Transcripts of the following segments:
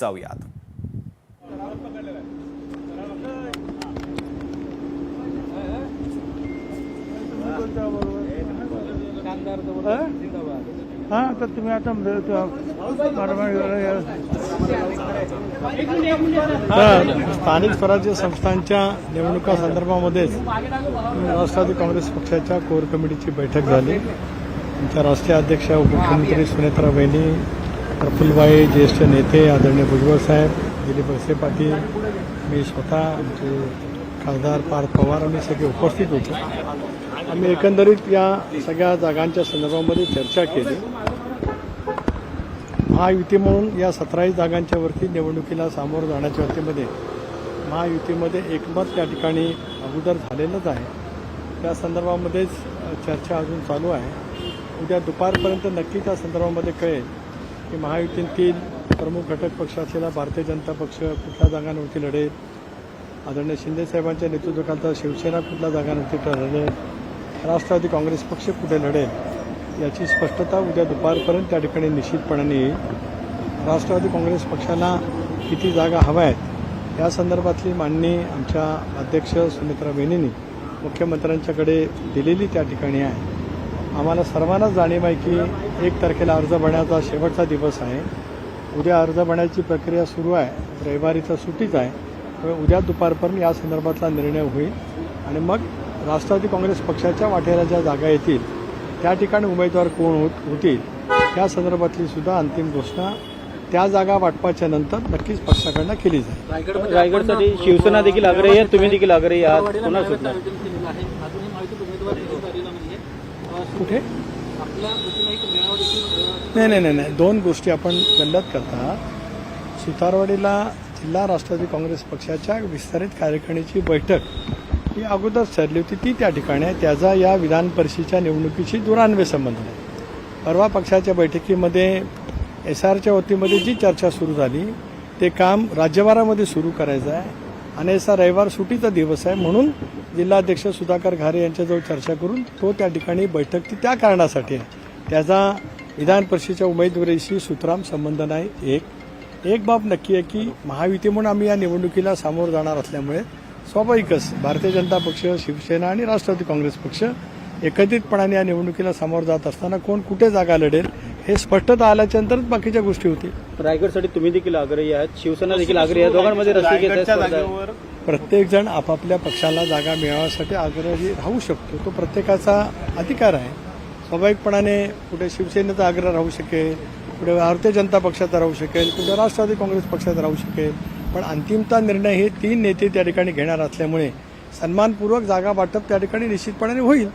जाऊयात। तर तुम्ही आता स्थानिक स्वराज्य संस्थांच्या निवडणुका संदर्भामध्येच राष्ट्रवादी काँग्रेस पक्षाच्या कोर कमिटीची बैठक झाली। आमच्या राष्ट्रीय अध्यक्ष उपमुख्यमंत्री सुनेत्राबाईंनी, प्रफुल्लभाई, ज्येष्ठ नेते आदरणीय भुजबळ साहेब, दिलीप वळसे पाटील, मी स्वतः, आमचे खासदार पार्थ पवार आम्ही सगळे उपस्थित होतो। आम्ही एकंदरीत या सगळ्या जागांच्या संदर्भामध्ये चर्चा केली। महायुती म्हणून या 17 जागांच्या वरती निवडणुकीला सामोरं जाण्याच्या वतीमध्ये महायुतीमध्ये एकमत त्या ठिकाणी अगोदर झालेलंच आहे। त्या संदर्भामध्येच चर्चा अजून चालू आहे। उद्या दुपारपर्यंत नक्की त्या संदर्भामध्ये कळेल की महायुतीतील प्रमुख घटक पक्ष असलेला भारतीय जनता पक्ष कुठल्या जागांवरती लढेल, आदरणीय शिंदेसाहेबांच्या नेतृत्वाखालचा शिवसेना कुठल्या जागांवरती लढेल, राष्ट्रवादी काँग्रेस पक्ष कुठे लढेल याची स्पष्टता उद्या दुपारपर्यंत त्या ठिकाणी निश्चितपणाने येईल। राष्ट्रवादी काँग्रेस पक्षाला किती जागा हव्या आहेत या संदर्भातली मांडणी आमच्या अध्यक्ष सुनेत्राबाईंनी मुख्यमंत्र्यांच्याकडे दिलेली त्या ठिकाणी आहे। आम्हाला सर्वांनाच जाणीव आहे की 1 तारखेला अर्ज भरण्याचा शेवटचा दिवस आहे। उद्या अर्ज भरण्याची प्रक्रिया सुरू आहे, रविवारीचा सुट्टीच आहे, त्यामुळे उद्या दुपारपर्यंत या संदर्भातला निर्णय होईल आणि मग राष्ट्रवादी काँग्रेस पक्षाच्या वाटेला ज्या जागा येतील त्या ठिकाणी उमेदवार कोण होतील या संदर्भातली सुद्धा अंतिम घोषणा त्या जागा वाटपाच्या नंतर नक्कीच पक्षाकडनं केली जाईल। रायगडसाठी शिवसेना देखील आग्रही आहे, तुम्ही देखील आग्रही आहात, पुन्हा सुटणार कुठे? नाही, 2 गोष्टी आपण गल्लत करता। सुतारवाडीला जिल्हा राष्ट्रवादी काँग्रेस पक्षाच्या विस्तारित कार्यकारिणीची बैठक ही अगोदर ठरली होती, ती त्या ठिकाणी आहे। त्याचा या विधान परिषदेच्या निवडणुकीशी दुरान्वय संबंध नाही। परवा पक्षाच्या बैठकीमध्ये SRच्या वतीमध्ये जी चर्चा सुरू झाली ते काम राज्यभरामध्ये सुरू करायचं आहे आणि असा रविवार सुट्टीचा दिवस आहे म्हणून जिल्हाध्यक्ष सुधाकर घारे यांच्याजवळ चर्चा करून तो त्या ठिकाणी बैठक ती त्या कारणासाठी आहे। त्याचा विधान परिषदेच्या उमेदवारीशी सुतराम संबंध नाही। एक बाब नक्की आहे की महायुती म्हणून आम्ही या निवडणुकीला सामोरं जाणार असल्यामुळे स्वाभाविकच भारतीय जनता पक्ष, शिवसेना आणि राष्ट्रवादी काँग्रेस पक्ष एकत्रितपणाने या निवडणुकीला सामोरं जात असताना कोण कुठे जागा लढेल हे स्पष्टता आल्याच्या नंतरच बाकीच्या गोष्टी होतील। रायगडसाठी तुम्ही देखील आग्रही आहात, शिवसेना देखील आग्रही आहे, दोघांमध्ये प्रत्येक जण आपापल्या पक्षाला जागा मिळवण्यासाठी आग्रही राहू शकतो, तो प्रत्येकाचा अधिकार आहे। स्वाभाविकपणाने कुठे शिवसेनेचा आग्रह राहू शकेल, कुठे भारतीय जनता पक्षाचा राहू शकेल, कुठे राष्ट्रवादी काँग्रेस पक्षाचा राहू शकेल, पण अंतिमता निर्णय हे 3 नेते त्या ठिकाणी घेणार असल्यामुळे सन्मानपूर्वक जागा वाटप त्या ठिकाणी निश्चितपणे होईल।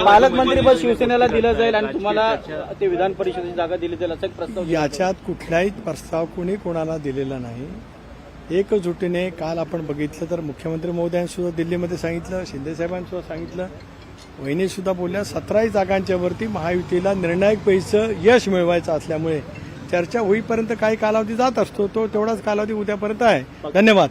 पालकमंत्रीपद शिवसेनेला दिलं जाईल आणि तुम्हाला ते विधान परिषदेची जागा दिली जाईल असा एक प्रस्ताव याच्यात कुठलाही प्रस्ताव कोणी कोणाला दिलेला नाही। एकजुटीने काल आपण बघितलं तर मुख्यमंत्री महोदयांनी सुद्धा दिल्लीमध्ये सांगितलं, शिंदेसाहेबांनी सुद्धा सांगितलं, वहिनी सुद्धा बोलल्या 17 जागांच्या वरती महायुतीला निर्णायक पैसे यश मिळवायचं असल्यामुळे चर्चा होईपर्यंत काही कालावधी जात असतो, तो तेवढाच कालावधी उद्यापर्यंत आहे। धन्यवाद।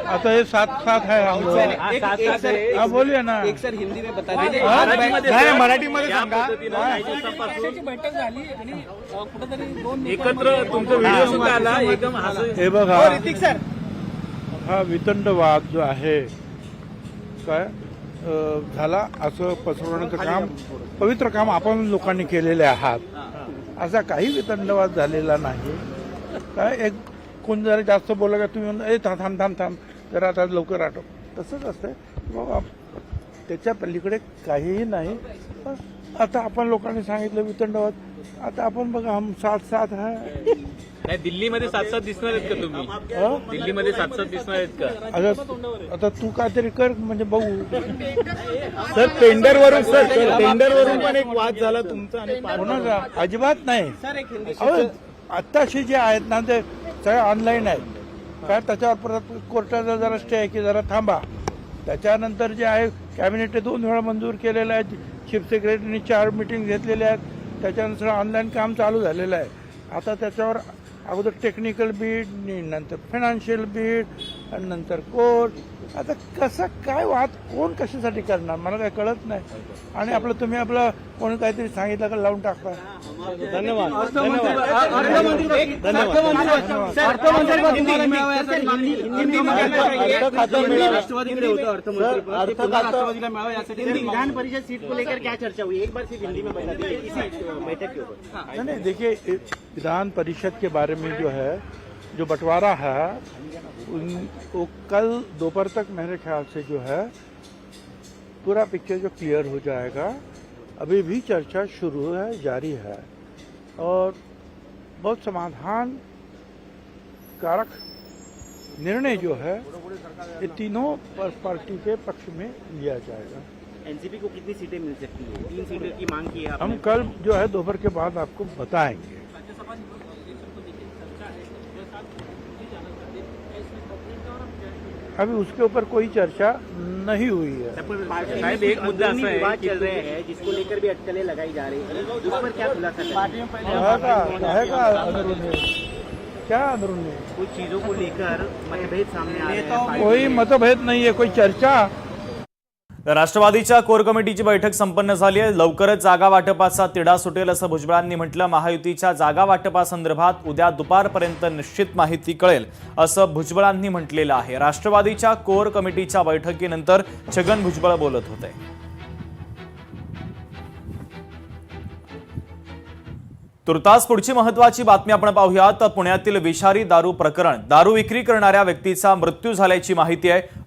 आता हे 7-7 है, बोलिए ना। एक सर हिंदी में बता नाही, मराठीमध्ये सांगा। एकत्र तुमचा व्हिडिओ सुद्धा आला एकदम हे बघा, हा वितंडवाद जो आहे काय झाला असं पसरवण्याचं काम, पवित्र काम आपण लोकांनी केलेले आहात। असा काही वितंडवाद झालेला नाही। काय एक कोण जरा जास्त बोलला का तुम्ही म्हणता थांब जरा आता लवकर आठव, तसंच असतंय बाबा, त्याच्या पलीकडे काहीही नाही। आता आपण लोकांनी सांगितलं वितंडवाद, आता आपण बघा हम 7-7 है। नाही, दिल्लीमध्ये 7-7 दिसणार आहेत का तुम्ही? दिल्लीमध्ये 7-7 दिसणार आहेत का? आता तू काहीतरी कर म्हणजे बघू। सर टेंडरवरून पण एक वाद झाला तुमचा आणि कोणाचा? अजिबात नाही। आत्ताशी जे आहेत ना ते सगळे ऑनलाईन आहेत काय, त्याच्यावर परत कोर्टाचा जरा स्टे आहे की जरा थांबा। त्याच्यानंतर जे आहे कॅबिनेटने 2 वेळा मंजूर केलेलं आहे, चीफ सेक्रेटरीने 4 मीटिंग घेतलेल्या आहेत, त्याच्यानंतर ऑनलाईन काम चालू झालेलं आहे। आता त्याच्यावर अगोदर टेक्निकल बीड, नंतर फायनान्शियल बीड, आणि नंतर कोण. आता कसं काय वाद कोण कशासाठी करणार मला काय कळत नाही. आणि आपलं तुम्ही आपलं कोणी काहीतरी सांगितलं का लावून टाकता. धन्यवाद. विधान परिषद सीट को लेकर क्या चर्चा हुई, एक बार सिर्फ हिंदी में बता दीजिए इसी बैठक के ऊपर। नहीं देखिए, विधान परिषद के बारे में जो है जो बंटवारा है वो कल दोपहर तक मेरे ख्याल से जो है पूरा पिक्चर जो क्लियर हो जाएगा। अभी भी चर्चा शुरू है, जारी है और बहुत समाधान कारक निर्णय जो है ये तीनों पार्टी के पक्ष में लिया जाएगा। एनसीपी को कितनी सीटें मिल सकती है? 3 सीटें की मांग की है आपने। हम कल जो है दोपहर के बाद आपको बताएंगे। अभी उसके ऊपर कोई चर्चा नहीं हुई है। साहेब, एक मुद्दा असा आहे विवाद की चल रहे हैं जिसको लेकर भी अटकलें लगाई जा रही है, उस पर क्या खुलासा करें? रहेगा अंदरूनी, क्या अंदरूनी, कुछ चीजों को लेकर मतभेद सामने आ रहे हैं। कोई मतभेद नहीं है, कोई चर्चा। राष्ट्रवादीच्या कोर कमिटीची बैठक संपन्न झाली आहे। लवकरच जागा वाटपाचा तिढा सुटेल असं भुजबळांनी म्हटलं। महायुतीच्या जागा वाटपासंदर्भात उद्या दुपारपर्यंत निश्चित माहिती कळेल असं भुजबळांनी म्हटलेलं आहे। राष्ट्रवादीच्या कोर कमिटीच्या बैठकीनंतर छगन भुजबळ बोलत होते। तुर्तास पुढची महत्त्वाची बातमी आपण पाहूयात। पुण्यातील विषारी दारू प्रकरण, दारू विक्री करणाऱ्या व्यक्तीचा मृत्यू झाल्याची माहिती आहे।